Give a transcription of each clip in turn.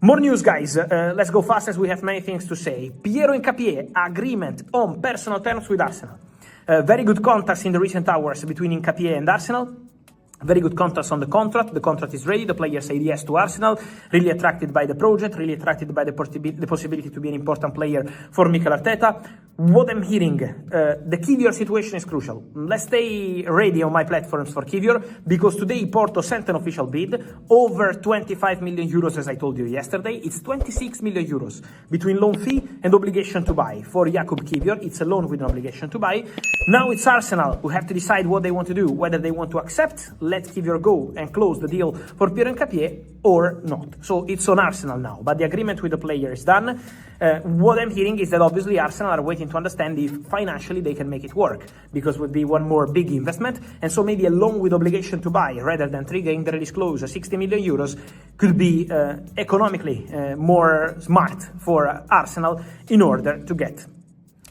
More news, guys. Let's go fast as we have many things to say. Piero Hincapie, agreement on personal terms with Arsenal. Very good contacts in the recent hours between Hincapie and Arsenal. Very good contacts on the contract. The contract is ready. The player said yes to Arsenal. Really attracted by the project. Really attracted by the possibility to be an important player for Mikel Arteta. What I'm hearing, the Kivior situation is crucial. Let's stay ready on my platforms for Kivior, because today Porto sent an official bid over 25 million euros, as I told you yesterday. It's 26 million euros between loan fee and obligation to buy for Jakub Kivior. It's a loan with an obligation to buy. Now it's Arsenal who have to decide what they want to do, whether they want to accept, let Kivior go and close the deal for Piero Hincapie or not. So it's on Arsenal now, but the agreement with the player is done. What I'm hearing is that obviously Arsenal are waiting to understand if financially they can make it work, because it would be one more big investment, and so maybe a loan with obligation to buy rather than triggering the release clause 60 million euros could be economically more smart for Arsenal in order to get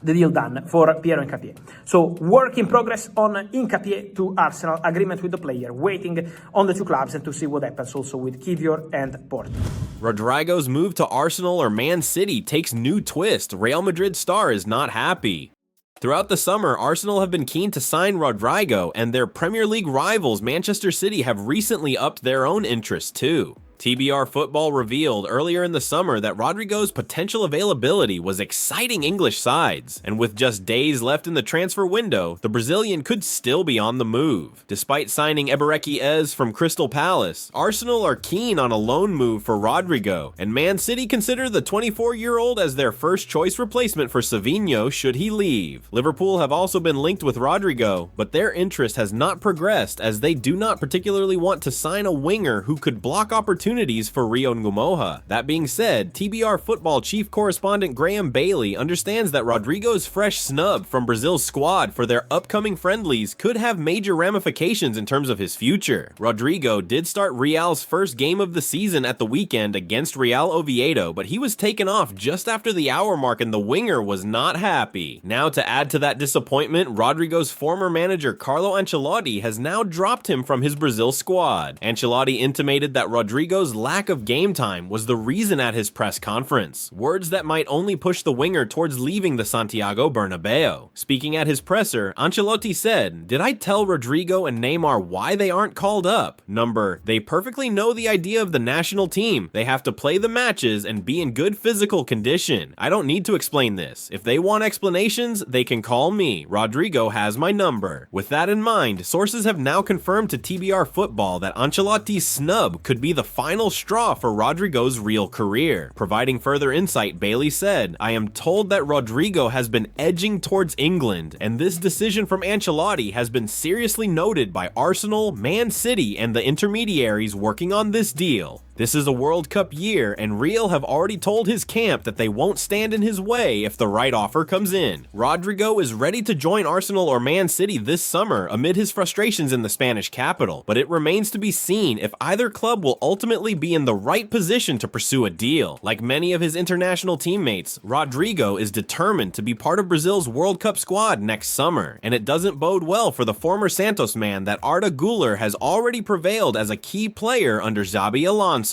the deal done for Piero Hincapie. So work in progress on Hincapie to Arsenal, agreement with the player, waiting on the two clubs and to see what happens also with Kivior and Porto. Rodrigo's move to Arsenal or Man City takes new twist. Real Madrid star is not happy. Throughout the summer, Arsenal have been keen to sign Rodrigo, and their Premier League rivals Manchester City have recently upped their own interest too. TBR Football revealed earlier in the summer that Rodrigo's potential availability was exciting English sides, and with just days left in the transfer window, the Brazilian could still be on the move. Despite signing Ebereki Ez from Crystal Palace, Arsenal are keen on a loan move for Rodrigo, and Man City consider the 24-year-old as their first choice replacement for Savinho should he leave. Liverpool have also been linked with Rodrigo, but their interest has not progressed as they do not particularly want to sign a winger who could block opportunities for Rio Ngumoha. That being said, TBR Football chief correspondent Graham Bailey understands that Rodrigo's fresh snub from Brazil's squad for their upcoming friendlies could have major ramifications in terms of his future. Rodrigo did start Real's first game of the season at the weekend against Real Oviedo, but he was taken off just after the hour mark and the winger was not happy. Now, to add to that disappointment, Rodrigo's former manager Carlo Ancelotti has now dropped him from his Brazil squad. Ancelotti intimated that Rodrigo's lack of game time was the reason at his press conference, words that might only push the winger towards leaving the Santiago Bernabeu. Speaking at his presser, Ancelotti said, "Did I tell Rodrigo and Neymar why they aren't called up? Number, they perfectly know the idea of the national team. They have to play the matches and be in good physical condition. I don't need to explain this. If they want explanations, they can call me. Rodrigo has my number." With that in mind, sources have now confirmed to TBR Football that Ancelotti's snub could be the final straw for Rodrigo's real career. Providing further insight, Bailey said, "I am told that Rodrigo has been edging towards England, and this decision from Ancelotti has been seriously noted by Arsenal, Man City, and the intermediaries working on this deal. This is a World Cup year, and Real have already told his camp that they won't stand in his way if the right offer comes in." Rodrigo is ready to join Arsenal or Man City this summer amid his frustrations in the Spanish capital, but it remains to be seen if either club will ultimately be in the right position to pursue a deal. Like many of his international teammates, Rodrigo is determined to be part of Brazil's World Cup squad next summer, and it doesn't bode well for the former Santos man that Arda Güler has already prevailed as a key player under Xabi Alonso.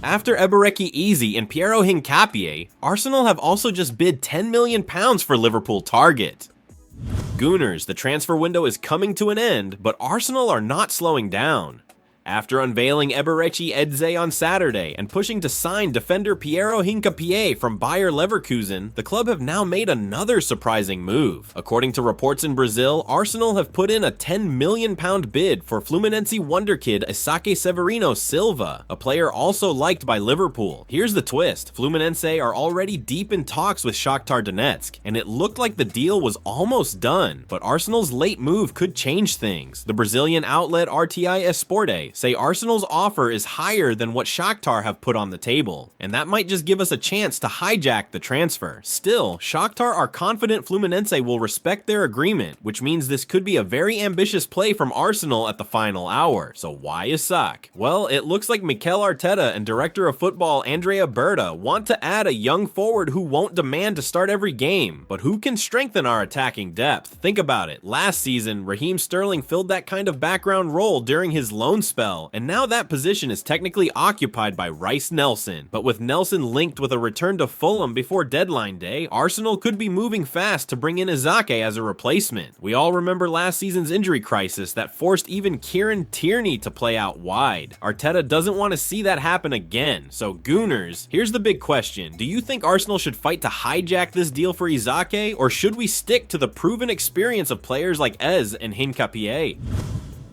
After Ebereki Ez and Piero Hincapie, Arsenal have also just bid £10 million for Liverpool target. Gooners, the transfer window is coming to an end, but Arsenal are not slowing down. After unveiling Eberechi Eze on Saturday and pushing to sign defender Piero Hincapie from Bayer Leverkusen, the club have now made another surprising move. According to reports in Brazil, Arsenal have put in a £10 million bid for Fluminense wonderkid Isake Silva, a player also liked by Liverpool. Here's the twist: Fluminense are already deep in talks with Shakhtar Donetsk, and it looked like the deal was almost done, but Arsenal's late move could change things. The Brazilian outlet RTI Esporte say Arsenal's offer is higher than what Shakhtar have put on the table, and that might just give us a chance to hijack the transfer. Still, Shakhtar are confident Fluminense will respect their agreement, which means this could be a very ambitious play from Arsenal at the final hour. So why Isake? Well, it looks like Mikel Arteta and Director of Football Andrea Berta want to add a young forward who won't demand to start every game, but who can strengthen our attacking depth. Think about it. Last season, Raheem Sterling filled that kind of background role during his loan spell well, and now that position is technically occupied by Reiss Nelson. But with Nelson linked with a return to Fulham before deadline day, Arsenal could be moving fast to bring in Isake as a replacement. We all remember last season's injury crisis that forced even Kieran Tierney to play out wide. Arteta doesn't want to see that happen again, so Gooners, here's the big question. Do you think Arsenal should fight to hijack this deal for Isake, or should we stick to the proven experience of players like Ez and Hincapie?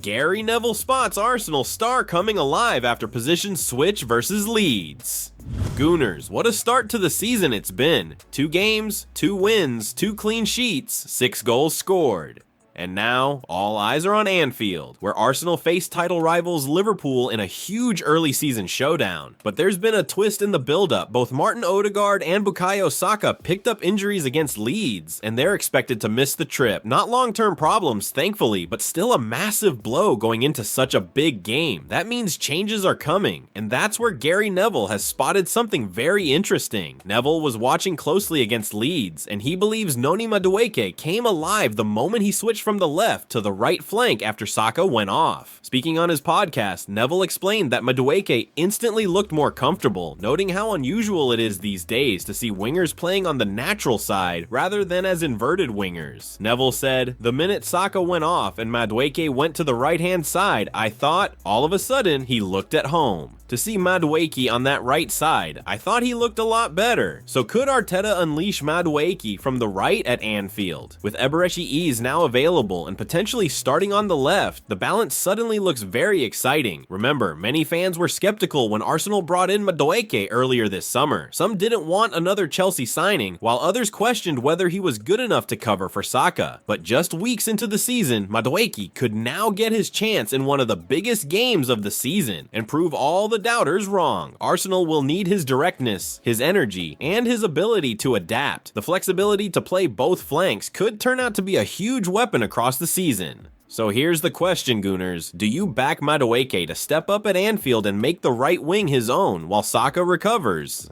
Gary Neville spots Arsenal star coming alive after position switch versus Leeds. Gooners, what a start to the season it's been. 2 games, 2 wins, 2 clean sheets, 6 goals scored. And now, all eyes are on Anfield, where Arsenal face title rivals Liverpool in a huge early season showdown. But there's been a twist in the build-up. Both Martin Odegaard and Bukayo Saka picked up injuries against Leeds, and they're expected to miss the trip. Not long-term problems, thankfully, but still a massive blow going into such a big game. That means changes are coming, and that's where Gary Neville has spotted something very interesting. Neville was watching closely against Leeds, and he believes Noni Madueke came alive the moment he switched from the left to the right flank after Saka went off. Speaking on his podcast, Neville explained that Madueke instantly looked more comfortable, noting how unusual it is these days to see wingers playing on the natural side rather than as inverted wingers. Neville said, "The minute Saka went off and Madueke went to the right-hand side, I thought, all of a sudden, he looked at home. To see Madueke on that right side, I thought he looked a lot better. So could Arteta unleash Madueke from the right at Anfield? With Eberechi now available and potentially starting on the left, the balance suddenly looks very exciting. Remember, many fans were skeptical when Arsenal brought in Madueke earlier this summer. Some didn't want another Chelsea signing, while others questioned whether he was good enough to cover for Saka. But just weeks into the season, Madueke could now get his chance in one of the biggest games of the season and prove all the doubters wrong. Arsenal will need his directness, his energy, and his ability to adapt. The flexibility to play both flanks could turn out to be a huge weapon across the season. So here's the question, Gooners. Do you back Madueke to step up at Anfield and make the right wing his own while Saka recovers?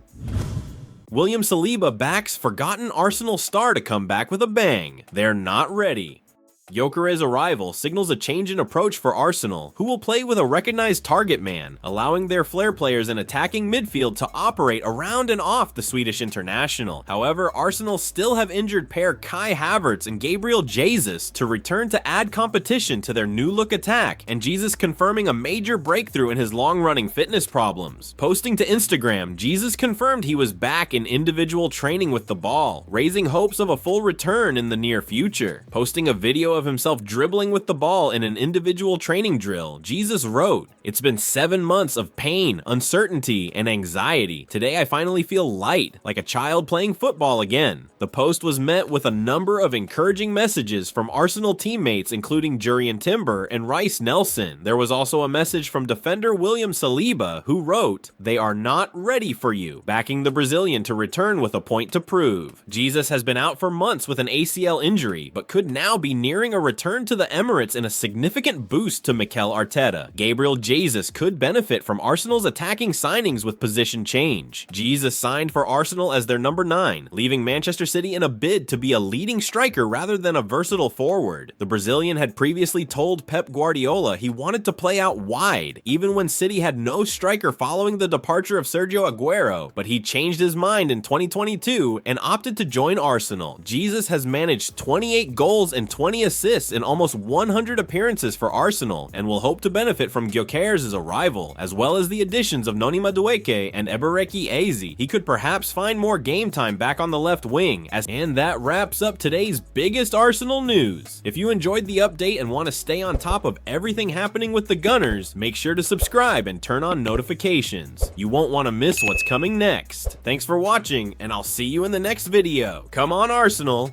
William Saliba backs forgotten Arsenal star to come back with a bang. They're not ready. Gyökeres' arrival signals a change in approach for Arsenal, who will play with a recognized target man, allowing their flair players in attacking midfield to operate around and off the Swedish international. However, Arsenal still have injured pair Kai Havertz and Gabriel Jesus to return to add competition to their new-look attack, and Jesus confirming a major breakthrough in his long-running fitness problems. Posting to Instagram, Jesus confirmed he was back in individual training with the ball, raising hopes of a full return in the near future. Posting a video of himself dribbling with the ball in an individual training drill, Jesus wrote, "It's been 7 months of pain, uncertainty, and anxiety. Today I finally feel light, like a child playing football again." The post was met with a number of encouraging messages from Arsenal teammates including Jurrien Timber and Reiss Nelson. There was also a message from defender William Saliba, who wrote, "They are not ready for you," backing the Brazilian to return with a point to prove. Jesus has been out for months with an ACL injury, but could now be nearing a return to the Emirates in a significant boost to Mikel Arteta. Gabriel Jesus could benefit from Arsenal's attacking signings with position change. Jesus signed for Arsenal as their number 9, leaving Manchester City in a bid to be a leading striker rather than a versatile forward. The Brazilian had previously told Pep Guardiola he wanted to play out wide, even when City had no striker following the departure of Sergio Aguero, but he changed his mind in 2022 and opted to join Arsenal. Jesus has managed 28 goals and 20 assists in almost 100 appearances for Arsenal, and will hope to benefit from Gyökeres' arrival, as well as the additions of Noni Madueke and Eberechi Eze. He could perhaps find more game time back on the left wing. And that wraps up today's biggest Arsenal news. If you enjoyed the update and want to stay on top of everything happening with the Gunners, make sure to subscribe and turn on notifications. You won't want to miss what's coming next. Thanks for watching, and I'll see you in the next video. Come on, Arsenal!